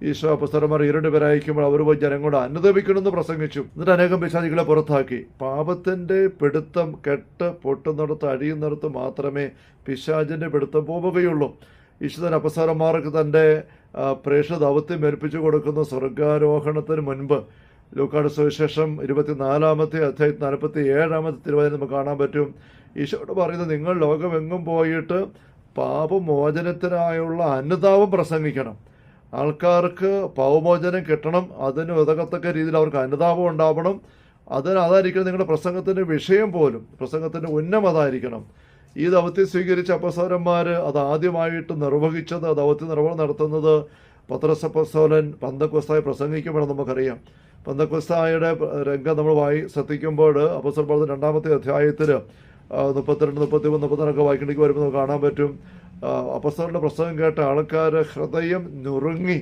ഈശോ അപ്പസ്തലന്മാർ 2 പേരെ അയക്കുമ്പോൾ അവർ പോയി ജനങ്ങളോട് അനുദപിക്കണമെന്ന് പ്രസംഗിച്ചു. എന്നിട്ട് അനേകം പിശാചുക്കളെ പുറത്താക്കി. പാപത്തിൻ്റെ പിടുത്തം കെട്ട് പൊട്ടുന്നിടത്ത് അഴിയുന്നിടത്ത് മാത്രമേ പിശാചിൻ്റെ പിടുത്തം പോവുകയുള്ളൂ. ഈശോ അപ്പസ്തലന്മാർക്ക് തൻ്റെ പ്രേക്ഷിത ദൗത്യം ഏൽപ്പിച്ചു കൊടുക്കുന്ന സ്വർഗാരോഹണത്തിന് മുൻപ് ലൂക്കായുടെ സുവിശേഷം 24-ാമത്തെ അധ്യായത്തിൽ 47-ാമത്തെ തിരുവചനം നമുക്ക് കാണാൻ പറ്റും. ഈശോയോട് പറയുന്നത്, നിങ്ങൾ ലോകമെങ്ങും പോയിട്ട് പാപമോചനത്തിനായുള്ള അനുതാപം പ്രസംഗിക്കണം. ആൾക്കാർക്ക് പാപമോചനം കിട്ടണം, അതിന് ഉതകത്തക്ക രീതിയിൽ അവർക്ക് അനുതാപം ഉണ്ടാവണം. അതായിരിക്കണം നിങ്ങളുടെ പ്രസംഗത്തിൻ്റെ വിഷയം പോലും, പ്രസംഗത്തിൻ്റെ ഉന്നം അതായിരിക്കണം. ഈ ദൗത്യം സ്വീകരിച്ച അപ്പസ്തലന്മാർ അത് ആദ്യമായിട്ട് നിർവഹിച്ചത്, ദൗത്യ നിർവഹണം നടത്തുന്നത് പത്രോസ് അപ്പസ്തലൻ പന്തക്കോസ്തായി പ്രസംഗിക്കുമ്പോഴാണ്. നമുക്കറിയാം പന്തക്കോസ്തായുടെ രംഗം നമ്മൾ ശ്രദ്ധിക്കുമ്പോൾ അപ്പസ്തല പ്രവർത്തനം 2-ാമത്തെ അധ്യായത്തിൽ 32, 33, 34 വായിക്കണമെങ്കിൽ വരുമ്പോൾ നമുക്ക് കാണാൻ പറ്റും. അപ്പസ്തലന്റെ പ്രസംഗം കേട്ട ആൾക്കാർ ഹൃദയം നുറുങ്ങി.